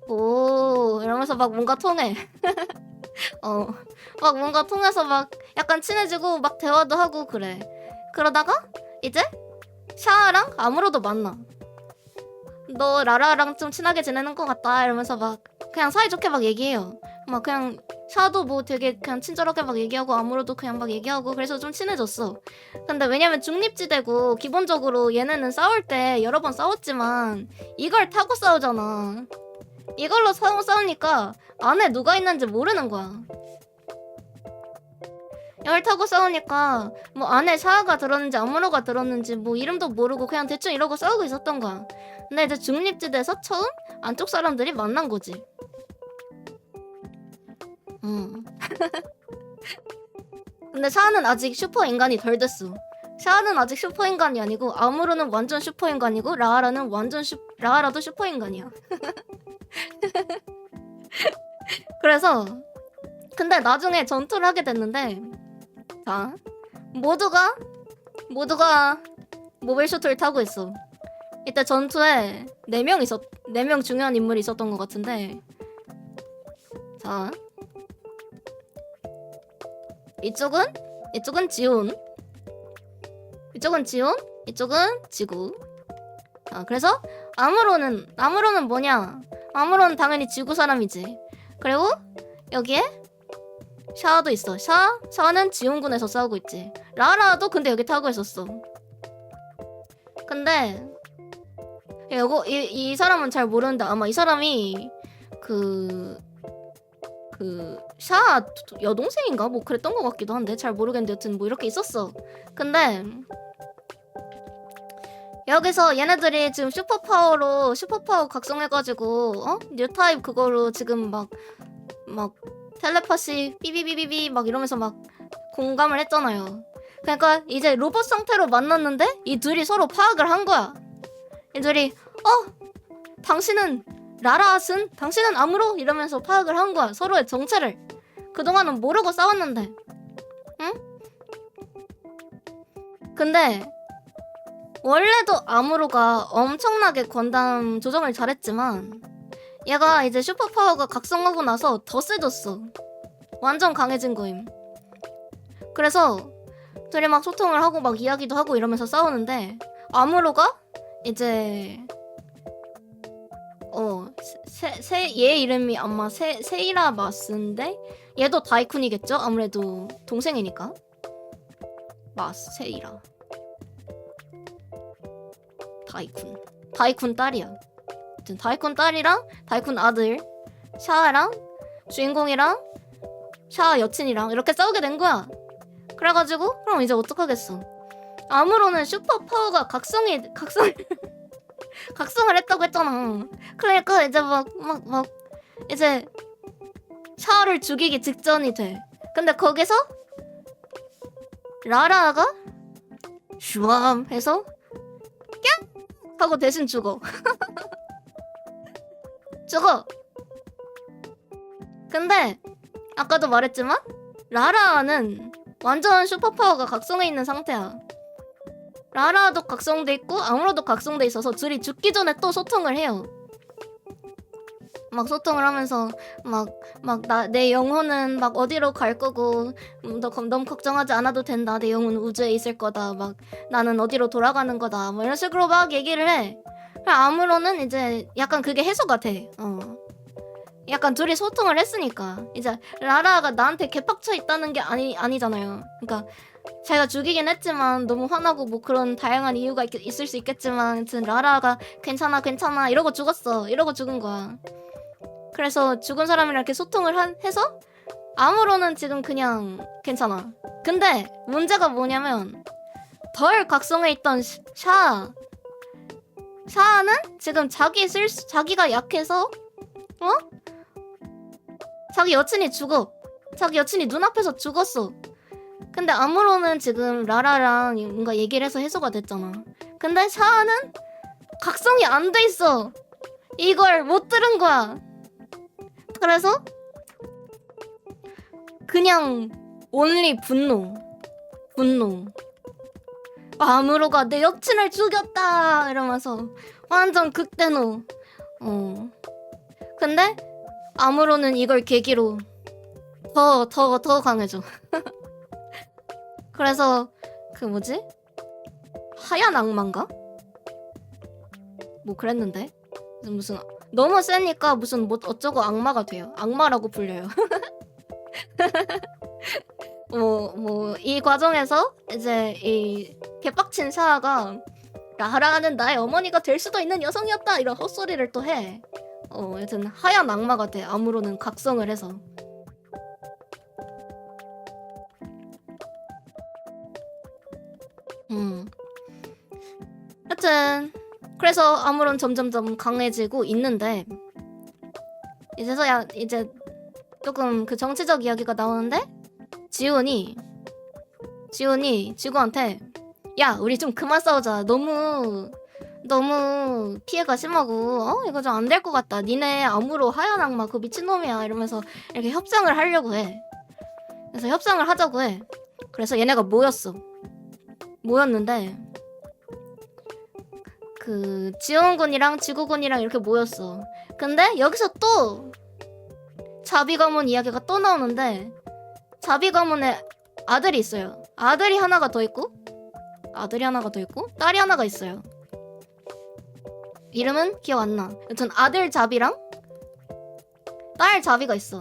오 이러면서 막 뭔가 통해. 막 뭔가 통해서 막 약간 친해지고 막 대화도 하고 그래. 그러다가 이제 샤아랑 아무로도 만나. 너 라라랑 좀 친하게 지내는 것 같다 이러면서 막 그냥 사이좋게 막 얘기해요. 막 그냥 샤도 뭐 되게 그냥 친절하게 막 얘기하고 아무로도 그냥 막 얘기하고 그래서 좀 친해졌어. 근데 왜냐면 중립지대고 기본적으로 얘네는 싸울 때 여러 번 싸웠지만 이걸 타고 싸우잖아. 이걸로 싸우니까 안에 누가 있는지 모르는 거야. 이걸 타고 싸우니까 뭐 안에 샤아가 들었는지 아무로가 들었는지 뭐 이름도 모르고 그냥 대충 이러고 싸우고 있었던 거야. 근데 이제 중립지대에서 처음 안쪽 사람들이 만난 거지. 근데 샤아는 아직 슈퍼인간이 덜 됐어. 샤아는 아직 슈퍼인간이 아니고 아무로는 완전 슈퍼인간이고 라하라도 슈퍼인간이야. 그래서 근데 나중에 전투를 하게 됐는데 자 모두가 모빌 슈트를 타고 있어. 이때 전투에 4명 중요한 인물이 있었던 것 같은데 자 이쪽은 지온, 이쪽은 지구. 그래서 아무로는 뭐냐? 아무로는 당연히 지구 사람이지. 그리고 여기에 샤도 있어. 샤는 지온군에서 싸우고 있지. 라라도 근데 여기 타고 있었어. 근데 이 사람은 잘 모르는데 아마 이 사람이 그 샤 여동생인가? 뭐 그랬던 것 같기도 한데 잘 모르겠는데 여튼 뭐 이렇게 있었어. 근데 여기서 얘네들이 지금 슈퍼파워 각성해가지고 뉴타입 그거로 지금 막 텔레파시 삐비비비비 막 이러면서 막 공감을 했잖아요. 그러니까 이제 로봇 상태로 만났는데 이 둘이 서로 파악을 한 거야. 이 둘이 당신은 라라앗은 당신은 아무로 이러면서 파악을 한 거야. 서로의 정체를. 그동안은 모르고 싸웠는데. 응? 근데 원래도 아무로가 엄청나게 건담 조정을 잘했지만 얘가 이제 슈퍼파워가 각성하고 나서 더 세졌어. 완전 강해진 거임. 그래서 둘이 막 소통을 하고 막 이야기도 하고 이러면서 싸우는데 아무로가 이제 얘 이름이 아마 세이라 마스인데 얘도 다이쿤이겠죠? 아무래도 동생이니까. 세이라 다이쿤 딸이야. 다이쿤 딸이랑 다이쿤 아들 샤랑 주인공이랑 샤 여친이랑 이렇게 싸우게 된 거야. 그래가지고 그럼 이제 어떡하겠어. 아무로는 슈퍼파워가 각성을 했다고 했잖아. 그러니까 이제 막 이제 샤를 죽이기 직전이 돼. 근데 거기서 라라가 슈암 해서 꺄 하고 대신 죽어. 근데 아까도 말했지만 라라는 완전 슈퍼파워가 각성해 있는 상태야. 라라도 각성돼 있고 아무로도 각성돼 있어서 둘이 죽기 전에 또 소통을 해요. 막 소통을 하면서 내 영혼은 막 어디로 갈 거고 너 너무 걱정하지 않아도 된다. 내 영혼은 우주에 있을 거다. 막 나는 어디로 돌아가는 거다. 뭐 이런 식으로 막 얘기를 해. 아무로는 이제 약간 그게 해소가 돼. 약간 둘이 소통을 했으니까 이제 라라가 나한테 개빡쳐 있다는 게 아니잖아요. 그러니까 자기가 죽이긴 했지만 너무 화나고 뭐 그런 다양한 이유가 있을 수 있겠지만 아무튼 라라가 괜찮아 이러고 죽었어. 이러고 죽은 거야. 그래서 죽은 사람이랑 이렇게 소통을 해서 아무로는 지금 그냥 괜찮아. 근데 문제가 뭐냐면 덜 각성해 있던 샤는 지금 자기가 약해서 자기 여친이 죽어. 자기 여친이 눈앞에서 죽었어. 근데 아무로는 지금 라라랑 뭔가 얘기를 해서 해소가 됐잖아. 근데 샤는 각성이 안 돼 있어. 이걸 못 들은 거야. 그래서 그냥 온리 분노. 아무로가 내 여친을 죽였다 이러면서 완전 극대노. 근데 아무로는 이걸 계기로 더 강해져. 그래서 그 뭐지? 하얀 악마인가? 뭐 그랬는데 무슨 너무 세니까 무슨 뭐 어쩌고 악마가 돼요. 악마라고 불려요. 이 과정에서 이제 이 개빡친 샤아가 라라는 나의 어머니가 될 수도 있는 여성이었다 이런 헛소리를 또 해. 여튼 하얀 악마가 돼. 아무로는 각성을 해서. 여튼 그래서 아무런 점점점 강해지고 있는데 이제서야 이제 조금 그 정치적 이야기가 나오는데 지훈이 지구한테 야 우리 좀 그만 싸우자. 너무 피해가 심하고 이거 좀 안 될 것 같다. 니네 아무로 하얀 악마 그 미친놈이야 이러면서 이렇게 협상을 하려고 해. 그래서 협상을 하자고 해. 그래서 얘네가 모였는데 그 지원군이랑 지구군이랑 이렇게 모였어. 근데 여기서 또 자비 가문 이야기가 또 나오는데 자비 가문에 아들이 있어요. 아들이 하나가 더 있고 딸이 하나가 있어요. 이름은 기억 안 나. 여튼 아들 자비랑 딸 자비가 있어.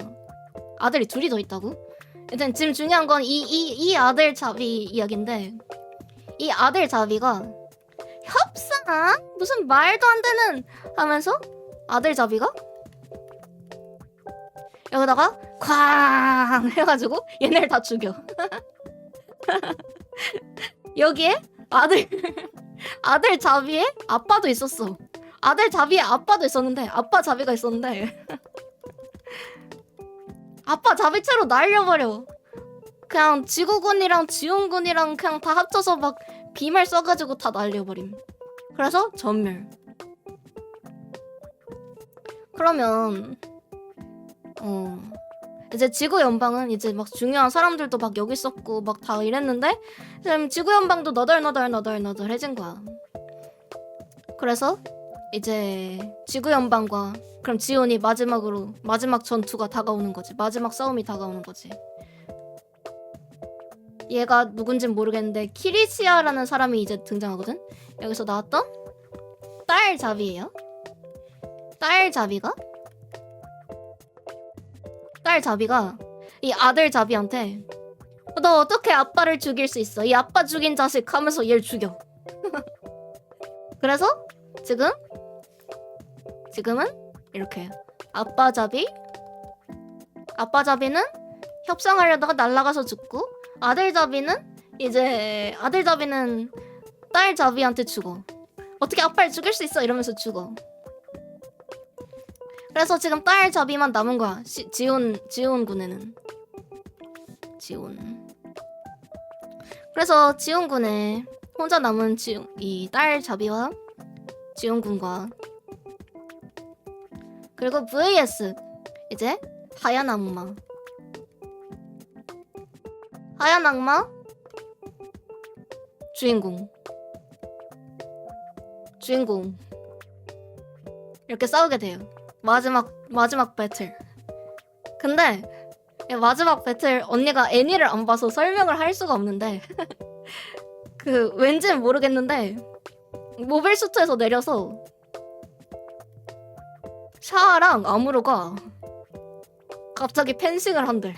아들이 둘이 더 있다고? 여튼 지금 중요한 건 이 아들 자비 이야기인데, 이 아들 자비가 협상? 무슨 말도 안 되는 하면서 아들 자비가 여기다가 쾅 해가지고 얘네를 다 죽여. 여기에 아들 자비의 아빠도 있었어. 아들 자비의 아빠도 있었는데, 아빠 자비가 있었는데 아빠 자비채로 날려버려. 그냥 지구군이랑 지원군이랑 그냥 다 합쳐서 막 비말 써가지고 다 날려버림. 그래서 전멸. 그러면 이제 지구 연방은 이제 막 중요한 사람들도 막 여기 있었고 막 다 이랬는데, 지금 지구 연방도 너덜너덜해진 거야. 그래서 이제 지구 연방과 그럼 지온이 마지막 전투가 다가오는 거지. 마지막 싸움이 다가오는 거지. 얘가 누군진 모르겠는데 키리시아라는 사람이 이제 등장하거든. 여기서 나왔던 딸 자비예요. 딸 자비가 이 아들 자비한테 너 어떻게 아빠를 죽일 수 있어? 이 아빠 죽인 자식 하면서 얘를 죽여. 그래서 지금은 이렇게 아빠 자비는 협상하려다가 날아가서 죽고, 아들 자비는 딸 자비한테 죽어. 어떻게 아빠를 죽일 수 있어? 이러면서 죽어. 그래서 지금 딸 자비만 남은 거야. 지온 군에는. 그래서 지온 군에 혼자 남은 이 딸 자비와 지온 군과, 그리고 vs 이제 하얀 악마 주인공 이렇게 싸우게 돼요. 마지막 배틀. 근데 마지막 배틀 언니가 애니를 안 봐서 설명을 할 수가 없는데 그 왠지는 모르겠는데 모빌수트에서 내려서 샤아랑 아무로가 갑자기 펜싱을 한대.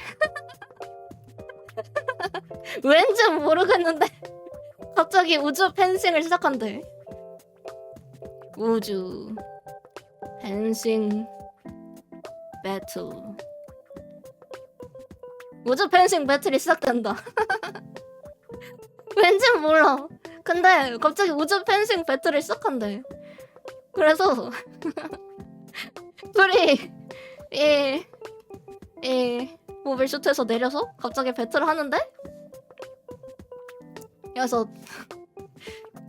왠지 모르겠는데 갑자기 우주 펜싱을 시작한대. 우주 펜싱 배틀. 우주 펜싱 배틀이 시작된다. 왠지 몰라. 근데 갑자기 우주 펜싱 배틀을 시작한대. 그래서 둘이 이 모빌슈트에서 내려서 갑자기 배틀을 하는데, 여기서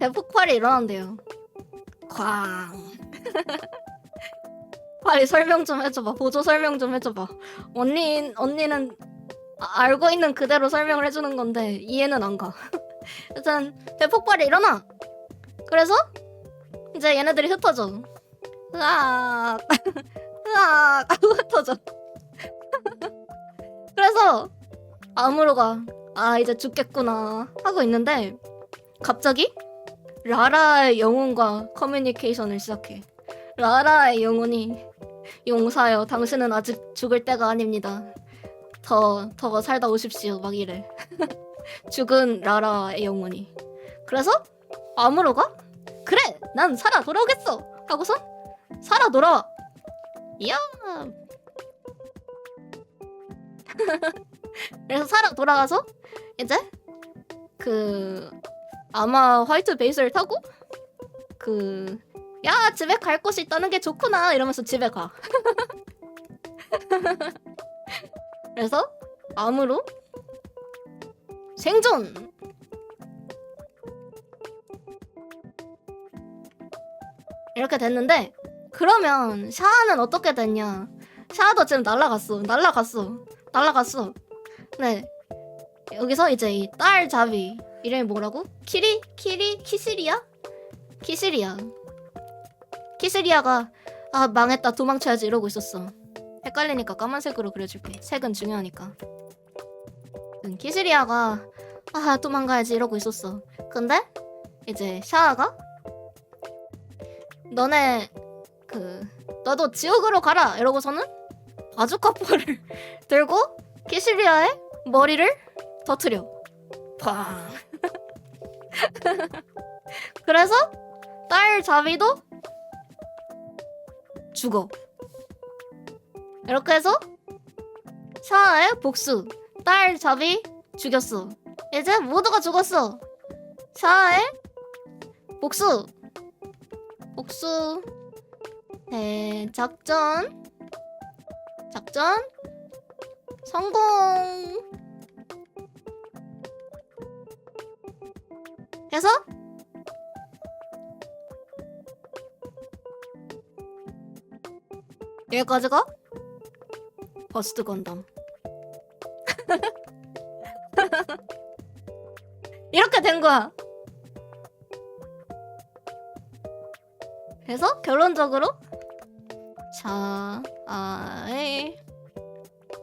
대폭발이 일어난대요. 쾅. 빨리 설명 좀 해줘봐. 보조 설명 좀 해줘봐. 언니는 알고 있는 그대로 설명을 해주는 건데 이해는 안 가. 일단 대폭발이 일어나. 그래서 이제 얘네들이 흩어져. 으악 하고 흩어져. 그래서 아무로가 이제 죽겠구나 하고 있는데, 갑자기 라라의 영혼과 커뮤니케이션을 시작해. 라라의 영혼이 용사여, 당신은 아직 죽을 때가 아닙니다. 더 살다 오십시오 막 이래. 죽은 라라의 영혼이. 그래서 아무로가 그래 난 살아 돌아오겠어 하고선 살아 돌아와. 이야. 그래서 살아 돌아가서 이제 아마 화이트 베이스를 타고 야 집에 갈 곳이 있다는 게 좋구나 이러면서 집에 가. 그래서 아무로 생존. 이렇게 됐는데, 그러면 샤아는 어떻게 됐냐? 샤아도 지금 날라갔어. 네, 여기서 이제 이 딸 자비 이름이 뭐라고? 키시리아가 망했다 도망쳐야지 이러고 있었어. 헷갈리니까 까만색으로 그려줄게. 색은 중요하니까. 키시리아가 도망가야지 이러고 있었어. 근데 이제 샤아가 너네 너도 지옥으로 가라 이러고서는 바주카포를 들고 키시리아의 머리를 터트려. 팡. 그래서 딸 자비도 죽어. 이렇게 해서 샤아의 복수. 딸 자비 죽였어. 이제 모두가 죽었어. 샤아의 복수. 복수. 작전 성공. 해서 여기까지가 버스트 건담. 이렇게 된 거야. 그래서 결론적으로 샤아의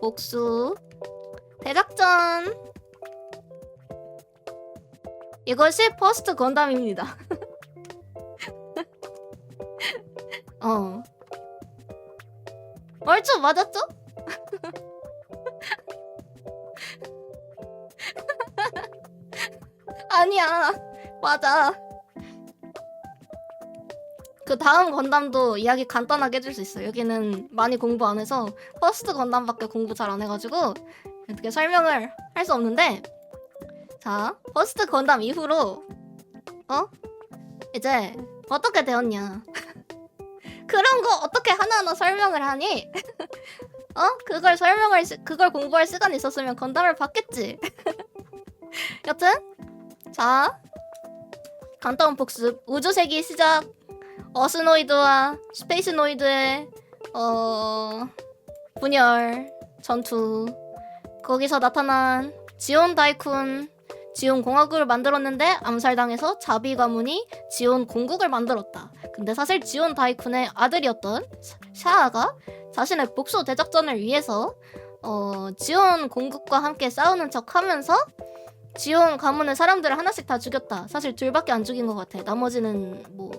복수 대작전. 이것이 퍼스트 건담입니다. 얼추 맞았죠? 아니야, 맞아. 그 다음 건담도 이야기 간단하게 해줄 수 있어. 여기는 많이 공부 안 해서 퍼스트 건담밖에 공부 잘 안 해가지고 어떻게 설명을 할 수 없는데, 자, 퍼스트 건담 이후로 이제 어떻게 되었냐. 그런 거 어떻게 하나하나 설명을 하니? 그걸 공부할 시간이 있었으면 건담을 봤겠지. 여튼 자, 간단한 복습. 우주세기 시작. 어스노이드와 스페이스노이드의 분열 전투. 거기서 나타난 지온 다이쿤. 지온 공화국을 만들었는데 암살당해서 자비 가문이 지온 공국을 만들었다. 근데 사실 지온 다이쿤의 아들이었던 샤아가 자신의 복수 대작전을 위해서 지온 공국과 함께 싸우는 척하면서 지온 가문의 사람들을 하나씩 다 죽였다. 사실 둘밖에 안 죽인 것 같아. 나머지는 뭐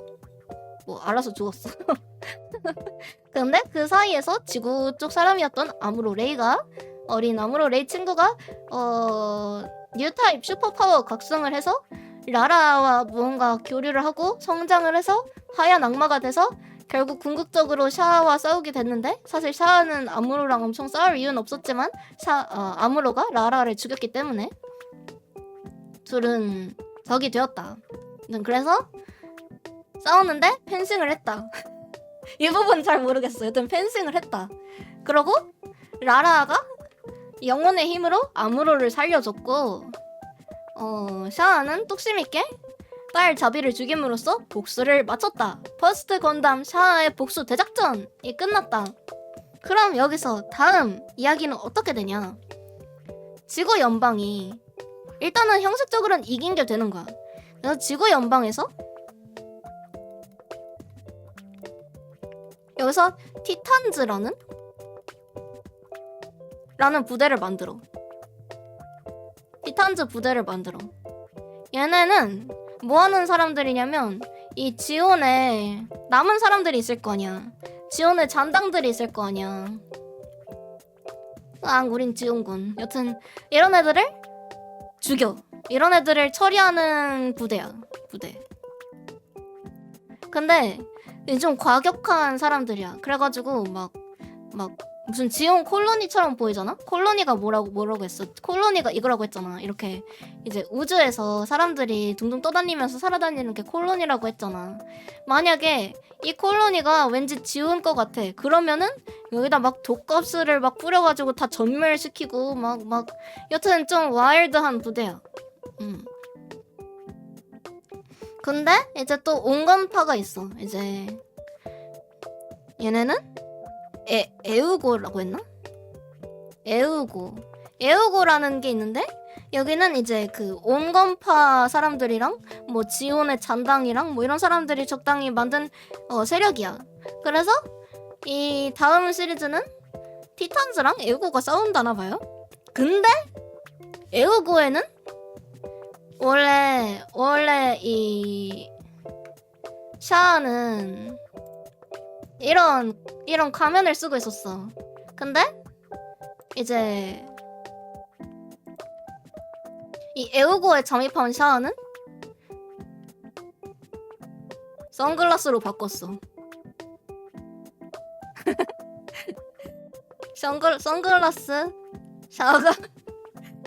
알아서 죽었어. 근데 그 사이에서 지구 쪽 사람이었던 아무로 레이가, 어린 아무로 레이 친구가 뉴타입 슈퍼파워 각성을 해서 라라와 무언가 교류를 하고 성장을 해서 하얀 악마가 돼서 결국 궁극적으로 샤아와 싸우게 됐는데, 사실 샤아는 아무로랑 엄청 싸울 이유는 없었지만 아무로가 라라를 죽였기 때문에 둘은 적이 되었다. 그래서 싸웠는데 펜싱을 했다. 이 부분 잘 모르겠어. 여튼 펜싱을 했다. 그러고 라라가 영혼의 힘으로 아무로를 살려줬고, 샤아는 뚝심있게 딸 자비를 죽임으로써 복수를 마쳤다. 퍼스트 건담 샤아의 복수 대작전이 끝났다. 그럼 여기서 다음 이야기는 어떻게 되냐. 지구 연방이 일단은 형식적으로는 이긴 게 되는 거야. 그래서 지구 연방에서 여기서 티탄즈라는 부대를 만들어. 티탄즈 부대를 만들어. 얘네는 뭐하는 사람들이냐면 이 지온에 남은 사람들이 있을 거 아니야. 지온에 잔당들이 있을 거 아니야. 우린 지온군. 여튼 이런 애들을 죽여. 이런 애들을 처리하는 부대야. 부대. 근데 좀 과격한 사람들이야. 그래가지고 막 무슨 지온 콜로니처럼 보이잖아? 콜로니가 뭐라고 했어? 콜로니가 이거라고 했잖아. 이렇게 이제 우주에서 사람들이 둥둥 떠다니면서 살아다니는 게 콜로니라고 했잖아. 만약에 이 콜로니가 왠지 지온 거 같아. 그러면은 여기다 막 독가스를 막 뿌려가지고 다 전멸시키고 막 여튼 좀 와일드한 부대야. 근데 이제 또 온건파가 있어. 이제 얘네는 에우고라고 했나? 에우고라는 게 있는데, 여기는 이제 그 온건파 사람들이랑 뭐 지온의 잔당이랑 뭐 이런 사람들이 적당히 만든 세력이야. 그래서 이 다음 시리즈는 티탄즈랑 에우고가 싸운다나 봐요. 근데 에우고에는 원래 이 샤아는 이런 가면을 쓰고 있었어. 근데 이제 이 에우고에 잠입한 샤아는 선글라스로 바꿨어. 선글라스 샤아가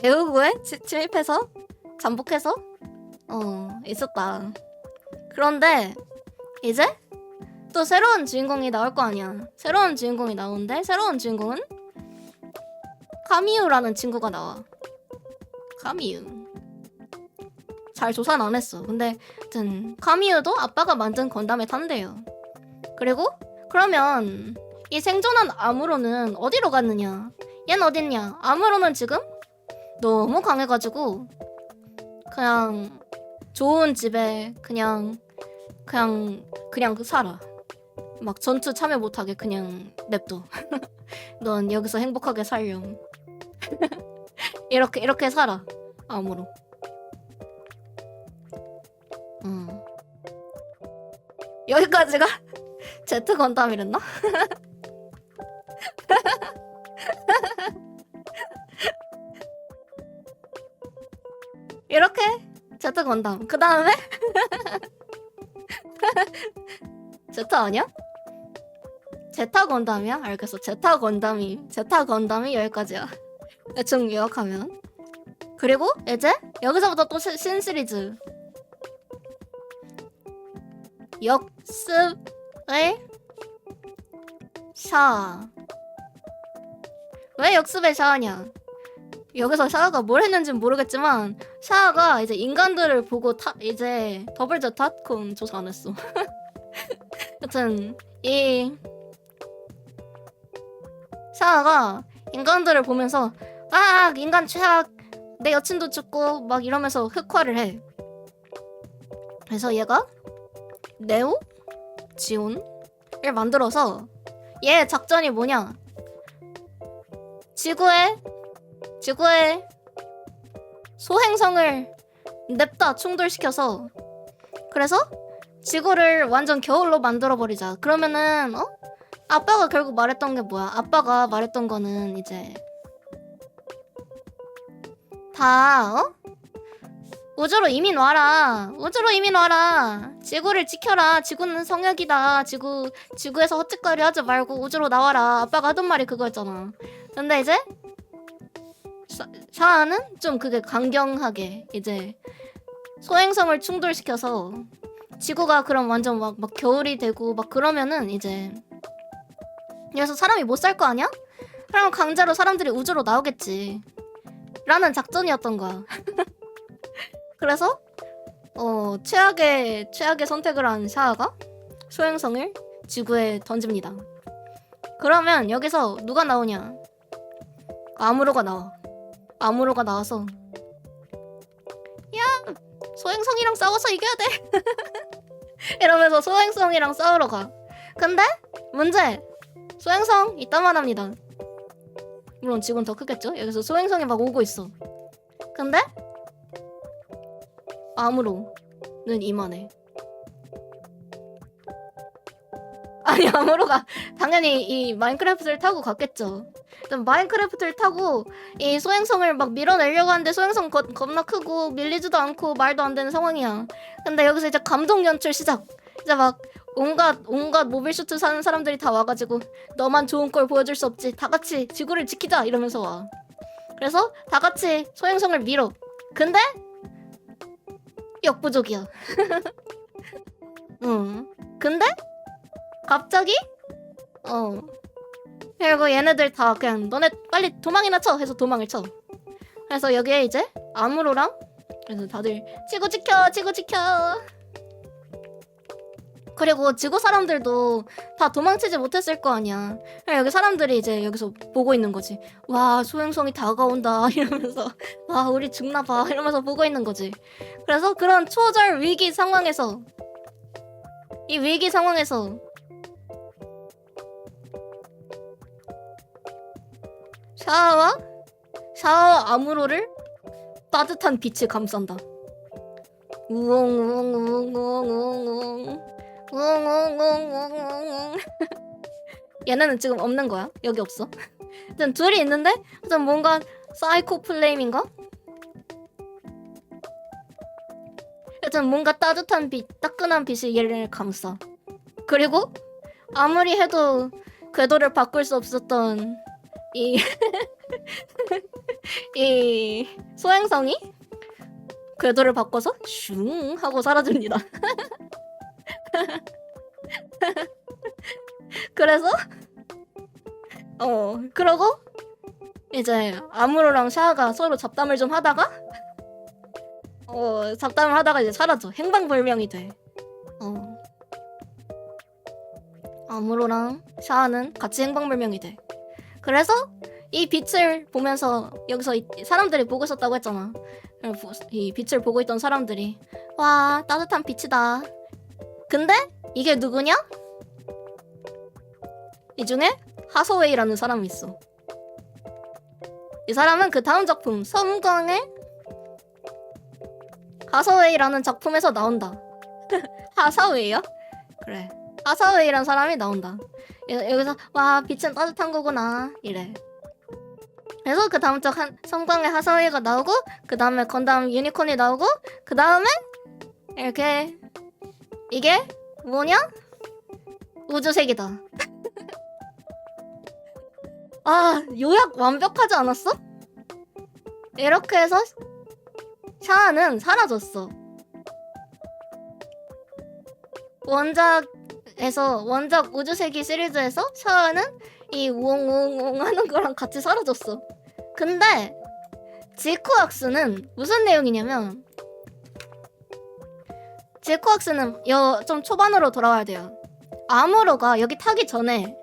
에우고에 침입해서 잠복해서 있었다. 그런데 이제 또 새로운 주인공이 나올 거 아니야. 새로운 주인공이 나오는데 새로운 주인공은 카미유라는 친구가 나와. 카미유. 잘 조사는 안 했어. 근데 하여튼 카미유도 아빠가 만든 건담에 탄대요. 그리고 그러면 이 생존한 아무로는 어디로 갔느냐? 얜 어딨냐? 아무로는 지금 너무 강해가지고 그냥 좋은 집에 그냥 살아. 막 전투 참여 못하게 그냥 냅둬. 넌 여기서 행복하게 살렴. 이렇게 살아. 아무로. 여기까지가 제트 건담이랬나? 이렇게 제트 건담. 그 다음에 제타 아니야? 제타 건담이야? 알겠어. 제타 건담이 여기까지야. 대충 요약하면. 그리고 이제 여기서부터 또 신 시리즈. 역습의 샤. 왜 역습의 샤냐? 여기서 샤아가 뭘 했는지는 모르겠지만 샤아가 이제 인간들을 보고 이제 더블 제타? 그건 조사 안 했어. 여튼 이 샤아가 인간들을 보면서 아 인간 최악, 내 여친도 죽고 막 이러면서 흑화를 해. 그래서 얘가 네오? 지온을 만들어서 얘 작전이 뭐냐? 지구에 소행성을 냅다 충돌시켜서 그래서 지구를 완전 겨울로 만들어버리자. 그러면은 아빠가 결국 말했던 게 뭐야? 아빠가 말했던 거는 이제 다 우주로 이민 와라. 지구를 지켜라. 지구는 성역이다. 지구에서 헛짓거리 하지 말고 우주로 나와라. 아빠가 하던 말이 그거였잖아. 근데 이제 샤아는 좀 그게 강경하게 이제 소행성을 충돌시켜서 지구가 그럼 완전 막 겨울이 되고 막 그러면은 이제 그래서 사람이 못 살 거 아니야? 그럼 강제로 사람들이 우주로 나오겠지. 라는 작전이었던 거야. 그래서 최악의 선택을 한 샤아가 소행성을 지구에 던집니다. 그러면 여기서 누가 나오냐? 아무로가 나와. 아무로가 나와서 야! 소행성이랑 싸워서 이겨야 돼! 이러면서 소행성이랑 싸우러 가. 근데 문제! 소행성 이따만 합니다. 물론 지구는 더 크겠죠? 여기서 소행성이 막 오고 있어. 근데 아무로는 이만해. 아니 아무로가 당연히 이 마인크래프트를 타고 갔겠죠. 마인크래프트를 타고 이 소행성을 막 밀어내려고 하는데 소행성 겁나 크고 밀리지도 않고 말도 안 되는 상황이야. 근데 여기서 이제 감동 연출 시작. 이제 막 온갖 모빌슈트 사는 사람들이 다 와가지고 너만 좋은 걸 보여줄 수 없지. 다 같이 지구를 지키자 이러면서 와. 그래서 다 같이 소행성을 밀어. 근데 역부족이야. 근데 갑자기 그리고 얘네들 다 그냥 너네 빨리 도망이나 쳐 해서 도망을 쳐. 그래서 여기에 이제 아무로랑 그래서 다들 지구 지켜. 그리고 지구 사람들도 다 도망치지 못했을 거 아니야. 여기 사람들이 이제 여기서 보고 있는 거지. 와 소행성이 다가온다 이러면서 와 우리 죽나봐 이러면서 보고 있는 거지. 그래서 그런 초절 위기 상황에서 샤아와 아무로를 따뜻한 빛이 감싼다. 우엉 웅웅웅웅웅. 얘네는 지금 없는 거야? 여기 없어? 일단 둘이 있는데 좀 뭔가 사이코 플레임인가? 일단 뭔가 따뜻한 빛, 따끈한 빛이 얘를 감싸. 그리고 아무리 해도 궤도를 바꿀 수 없었던 이 이 소행성이 궤도를 바꿔서 슝 하고 사라집니다. 그래서 그러고 이제 아무로랑 샤아가 서로 잡담을 좀 하다가 잡담을 하다가 이제 사라져. 행방불명이 돼. 아무로랑 샤아는 같이 행방불명이 돼. 그래서 이 빛을 보면서 여기서 사람들이 보고 있었다고 했잖아. 이 빛을 보고 있던 사람들이 와 따뜻한 빛이다. 근데 이게 누구냐? 이 중에 하서웨이라는 사람이 있어. 이 사람은 그 다음 작품 섬광의 하서웨이라는 작품에서 나온다. 하사웨이야? 그래. 하사웨이라는 사람이 나온다. 여기서 와 빛은 따뜻한 거구나 이래. 그래서 그 다음 작 섬광의 하사웨이가 나오고 그 다음에 건담 유니콘이 나오고 그 다음에 이렇게 이게 뭐냐? 우주색이다. 아 요약 완벽하지 않았어? 이렇게 해서 샤아는 사라졌어. 원작 우주세기 시리즈에서 샤아는 이 우엉우엉 하는 거랑 같이 사라졌어. 근데 지쿠악스는 무슨 내용이냐면 지쿠악스는 좀 초반으로 돌아와야 돼요. 아무로가 여기 타기 전에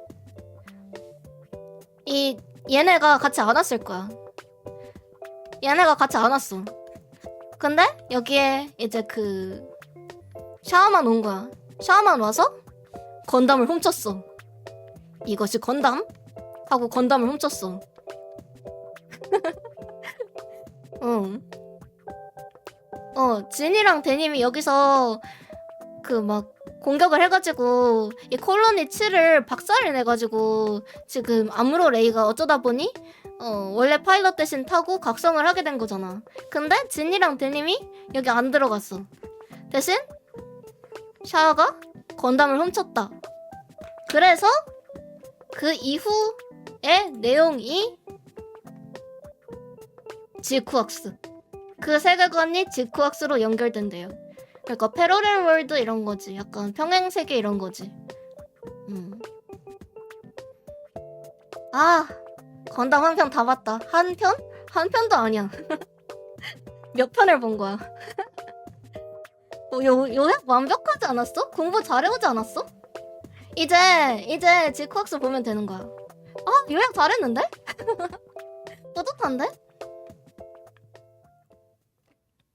얘네가 같이 안 왔을 거야. 얘네가 같이 안 왔어. 근데 여기에 이제 그 샤아만 온 거야. 샤아만 와서 건담을 훔쳤어. 이것이 건담? 하고 건담을 훔쳤어. 진이랑 데님이 여기서 그 막 공격을 해가지고 이 콜로니 7을 박살을 내가지고 지금 아무로 레이가 어쩌다 보니 원래 파일럿 대신 타고 각성을 하게 된 거잖아. 근데 진이랑 데님이 여기 안 들어갔어. 대신 샤아가 건담을 훔쳤다. 그래서 그 이후의 내용이 지쿠악스. 그 세계관이 지쿠악스로 연결된대요. 그러니까 패러렐 월드 이런 거지. 약간 평행 세계 이런 거지. 아, 건담 한 편 다 봤다. 한 편? 한 편도 아니야. 몇 편을 본 거야? 요약 완벽하지 않았어? 공부 잘해오지 않았어? 이제 지쿠악스 보면 되는 거야. 아, 요약 잘했는데? 뿌듯한데?